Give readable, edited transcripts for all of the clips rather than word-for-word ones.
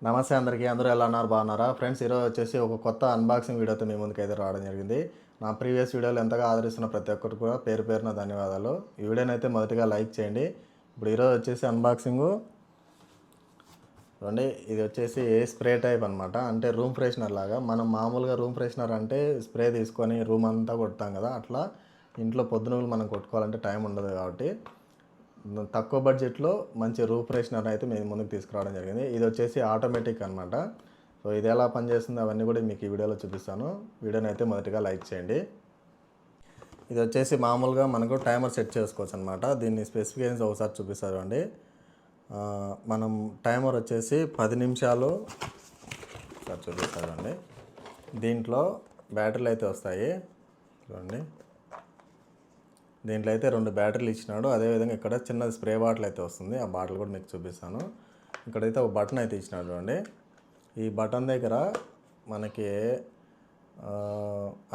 నమస్తే అందరికీ. అందరూ ఎలా ఉన్నారు? బాగున్నారా? ఫ్రెండ్స్, ఈరోజు వచ్చేసి ఒక కొత్త అన్బాక్సింగ్ వీడియోతో మీ ముందుకైతే రావడం జరిగింది. నా ప్రీవియస్ వీడియోలు ఎంతగా ఆదరిస్తున్న ప్రతి ఒక్కరికి కూడా పేరు పేరున ధన్యవాదాలు. ఈ వీడియోని అయితే మొదటిగా లైక్ చేయండి. ఇప్పుడు ఈరోజు వచ్చేసి అన్బాక్సింగు చూడండి. ఇది వచ్చేసి స్ప్రే టైప్ అనమాట. అంటే రూమ్ ఫ్రెషనర్ లాగా. మనం మామూలుగా రూమ్ ఫ్రెషనర్ అంటే స్ప్రే తీసుకొని రూమ్ అంతా కొడతాం కదా, అట్లా ఇంట్లో పొద్దునూలు మనం కొట్టుకోవాలంటే టైం ఉండదు కాబట్టి తక్కువ బడ్జెట్లో మంచి రూమ్ ఫ్రెషనర్ అయితే మేము ముందుకు తీసుకురావడం జరిగింది. ఇది వచ్చేసి ఆటోమేటిక్ అనమాట. సో ఇది ఎలా పనిచేస్తుంది అవన్నీ కూడా మీకు ఈ వీడియోలో చూపిస్తాను. వీడియోని అయితే మొదటిగా లైక్ చేయండి. ఇది వచ్చేసి మామూలుగా మనకు టైమర్ సెట్ చేసుకోవచ్చు అనమాట. దీన్ని స్పెసిఫికేషన్స్ ఒకసారి చూపిస్తారు అండి. మనం టైమర్ వచ్చేసి 10 నిమిషాలు ఒకసారి చూపిస్తారండి. దీంట్లో బ్యాటరీలు అయితే వస్తాయి చూడండి. దీంట్లో అయితే 2 బ్యాటరీలు ఇచ్చినాడు. అదేవిధంగా ఇక్కడ చిన్న స్ప్రే బాటిల్ అయితే వస్తుంది. ఆ బాటిల్ కూడా మీకు చూపిస్తాను. ఇక్కడైతే ఒక బటన్ అయితే ఇచ్చినాడు చూడండి. ఈ బటన్ దగ్గర మనకి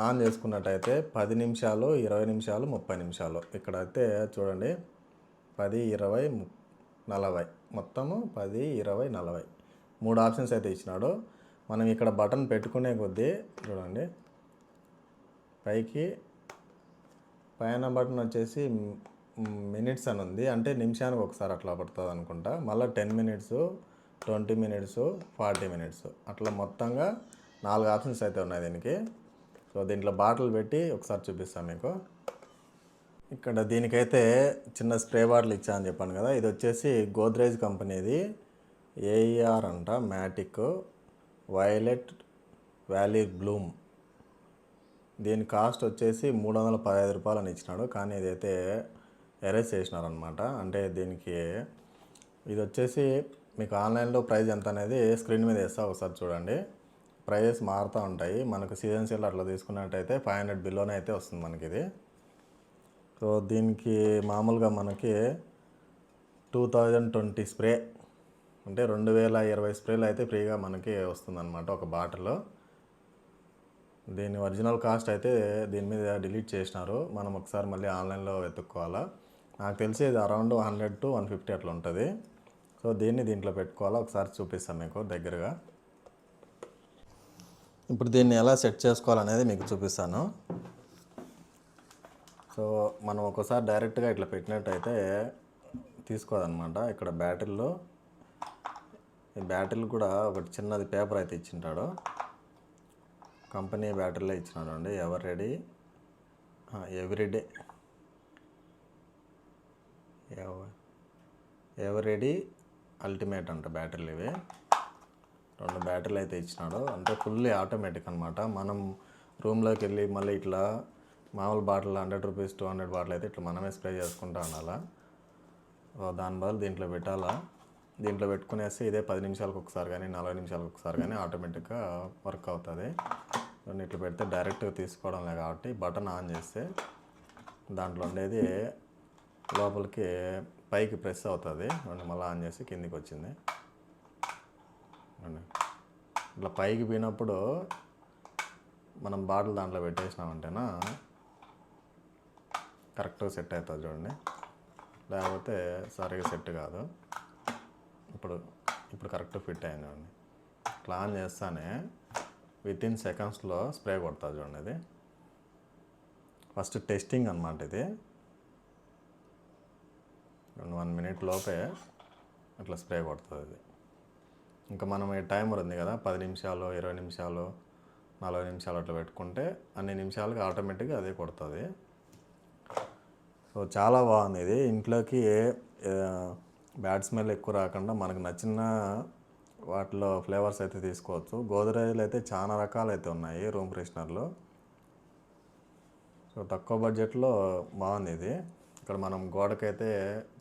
ఆన్ చేసుకున్నట్టయితే 10 నిమిషాలు, 20 నిమిషాలు, 30 నిమిషాలు. ఇక్కడైతే చూడండి 10, 20, 40 మొత్తము 10, 20, 40 3 ఆప్షన్స్ అయితే ఇచ్చినాడు. మనం ఇక్కడ బటన్ పెట్టుకునే కొద్దీ చూడండి పైన బటన్ వచ్చేసి మినిట్స్ అని ఉంది. అంటే నిమిషానికి ఒకసారి అట్లా పడుతుంది అనుకుంటా. మళ్ళీ 10 మినిట్స్, 20 మినిట్స్, 40 మినిట్స్ అట్లా మొత్తంగా 4 ఆప్షన్స్ అయితే ఉన్నాయి దీనికి. సో దీంట్లో బాటిల్ పెట్టి ఒకసారి చూపిస్తాను మీకు. ఇక్కడ దీనికైతే చిన్న స్ప్రే బాటిల్ ఇచ్చా అని చెప్పాను కదా. ఇది వచ్చేసి గోద్రేజ్ కంపెనీది ఏఈఆర్ అంట, మ్యాటిక్ వైలెట్ వ్యాలీ బ్లూమ్. దీని కాస్ట్ వచ్చేసి 315 రూపాయలు అని ఇచ్చినాడు. కానీ ఇదైతే ఎరేజ్ చేసినారనమాట. అంటే దీనికి ఇది వచ్చేసి మీకు ఆన్లైన్లో ప్రైస్ ఎంత అనేది స్క్రీన్ మీద వేస్తా, ఒకసారి చూడండి. ప్రైజెస్ మారుతూ ఉంటాయి. మనకు సీజన్ సేల్ అట్లా తీసుకున్నట్టయితే 500 బిలోనే అయితే వస్తుంది మనకి ఇది. సో దీనికి మామూలుగా మనకి 2020 స్ప్రే అంటే 2020 స్ప్రేలు అయితే ఫ్రీగా మనకి వస్తుందన్నమాట ఒక బాటిల్లో. దీని ఒరిజినల్ కాస్ట్ అయితే దీని మీద డిలీట్ చేసినారు. మనం ఒకసారి మళ్ళీ ఆన్లైన్లో వెతుక్కోవాలా. నాకు తెలిసి ఇది అరౌండ్ 100 to 150 అట్లా ఉంటుంది. సో దీంట్లో పెట్టుకోవాలా. ఒకసారి చూపిస్తాను మీకు దగ్గరగా. ఇప్పుడు దీన్ని ఎలా సెట్ చేసుకోవాలనేది మీకు చూపిస్తాను. సో మనం ఒకసారి డైరెక్ట్గా ఇట్లా పెట్టినట్టయితే తీసుకోదన్నమాట. ఇక్కడ ఈ బ్యాటరీలు కూడా ఒకటి చిన్నది పేపర్ అయితే ఇచ్చింటాడు. కంపెనీ బ్యాటరీలో ఇచ్చినాడు అండి. ఎవరెడీ అల్టిమేట్ అంట బ్యాటరీలు ఇవి. 2 బ్యాటరీలు అయితే ఇచ్చినాడు. అంటే ఫుల్లీ ఆటోమేటిక్ అనమాట. మనం రూమ్లోకి వెళ్ళి మళ్ళీ ఇట్లా మామూలు బాటిల్ 100 రూపీస్ 200 బాటిల్ అయితే ఇట్లా మనమే స్ప్రే చేసుకుంటా ఉండాలా. దాని బదులు దీంట్లో పెట్టాలా. దీంట్లో పెట్టుకునేసి ఇదే 10 నిమిషాలకు ఒకసారి కానీ 40 నిమిషాలకు ఒకసారి కానీ ఆటోమేటిక్గా వర్క్ అవుతుంది. ఇట్లా పెడితే డైరెక్ట్గా తీసుకోవడం లేదు కాబట్టి బటన్ ఆన్ చేస్తే దాంట్లో ఉండేది లోపలికి పైకి ప్రెస్ అవుతుంది. మళ్ళీ ఆన్ చేసి కిందికి వచ్చింది. ఇట్లా పైకి పోయినప్పుడు మనం బాటిల్ దాంట్లో పెట్టేసినామంటేనా కరెక్ట్గా సెట్ అవుతుంది చూడండి. లేకపోతే సరిగా సెట్ కాదు. ఇప్పుడు కరెక్ట్ ఫిట్ అయింది చూడండి. ఇట్లా ఆన్ చేస్తానే వితిన్ సెకండ్స్లో స్ప్రే కొడుతుంది చూడండి. ఇది ఫస్ట్ టెస్టింగ్ అనమాట. ఇది 1 మినిట్ లోపే ఇట్లా స్ప్రే కొడుతుంది ఇది. ఇంకా మనం ఈ టైమర్ ఉంది కదా, 10 నిమిషాలు, 20 నిమిషాలు, 40 నిమిషాలు అట్లా పెట్టుకుంటే అన్ని నిమిషాలకి ఆటోమేటిక్గా అదే కొడుతుంది. సో చాలా బాగుంది ఇది. ఇంట్లోకి బ్యాడ్ స్మెల్ ఎక్కువ రాకుండా మనకు నచ్చిన వాటిలో ఫ్లేవర్స్ అయితే తీసుకోవచ్చు. గోద్రేజ్లో అయితే చాలా రకాలు అయితే ఉన్నాయి రూమ్ ఫ్రెషనర్లు. సో తక్కువ బడ్జెట్లో బాగుంది ఇది. ఇక్కడ మనం గోడకైతే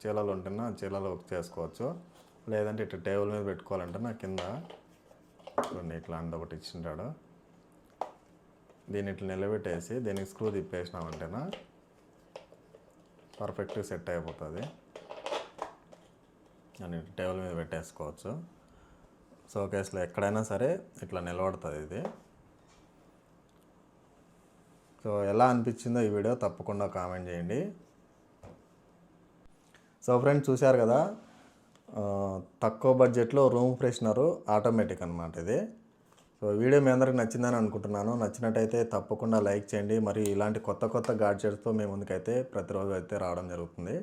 చీలలు ఉంటున్నా చీలలు చేసుకోవచ్చు. లేదంటే ఇట్లా టేబుల్ మీద పెట్టుకోవాలంటే నా కింద చూడండి ఇట్లాంటి ఒకటి ఇచ్చింటాడు. దీన్ని ఇట్లా నిలబెట్టేసి దీనికి స్క్రూ తిప్పేసినామంటేనా పర్ఫెక్ట్గా సెట్ అయిపోతుంది. అని టేబుల్ మీద పెట్టేసుకోవచ్చు. షోకేస్లో ఎక్కడైనా సరే ఇట్లా నిలబడుతుంది ఇది. సో ఎలా అనిపించిందో ఈ వీడియో తప్పకుండా కామెంట్ చేయండి. సో ఫ్రెండ్స్, చూశారు కదా తక్కువ బడ్జెట్లో రూమ్ ఫ్రెషనరు ఆటోమేటిక్ అనమాట ఇది. సో వీడియో మీ అందరికి నచ్చిందని అనుకుంటున్నాను. నచ్చినట్టయితే తప్పకుండా లైక్ చేయండి. మరియు ఇలాంటి కొత్త కొత్త గాడ్జెట్స్తో మేము ముందుకైతే ప్రతిరోజు అయితే రావడం జరుగుతుంది.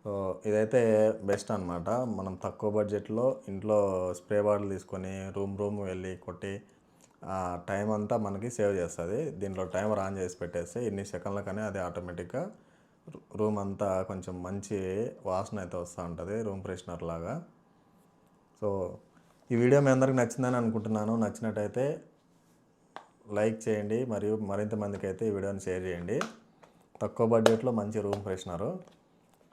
సో ఇదైతే బెస్ట్ అనమాట. మనం తక్కువ బడ్జెట్లో ఇంట్లో స్ప్రే బాటిల్ తీసుకొని రూమ్ వెళ్ళి కొట్టి టైం అంతా మనకి సేవ్ చేస్తుంది. దీంట్లో టైమర్ ఆన్ చేసి పెట్టేస్తే ఇన్ని సెకండ్లకనే అది ఆటోమేటిక్గా రూమ్ అంతా కొంచెం మంచి వాసన అయితే వస్తూ ఉంటుంది, రూమ్ ఫ్రెషనర్ లాగా. సో ఈ వీడియో మీ అందరికి నచ్చిందని అనుకుంటున్నాను. నచ్చినట్టయితే లైక్ చేయండి మరియు మరింత మందికి అయితే ఈ వీడియోని షేర్ చేయండి. తక్కువ బడ్జెట్లో మంచి రూమ్ ఫ్రెషనరు.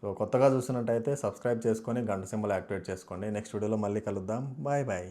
సో కొత్తగా చూసినట్టయితే సబ్స్క్రైబ్ చేసుకొని గంట సింబల్ యాక్టివేట్ చేసుకోండి. నెక్స్ట్ వీడియోలో మళ్ళీ కలుద్దాం. Bye bye.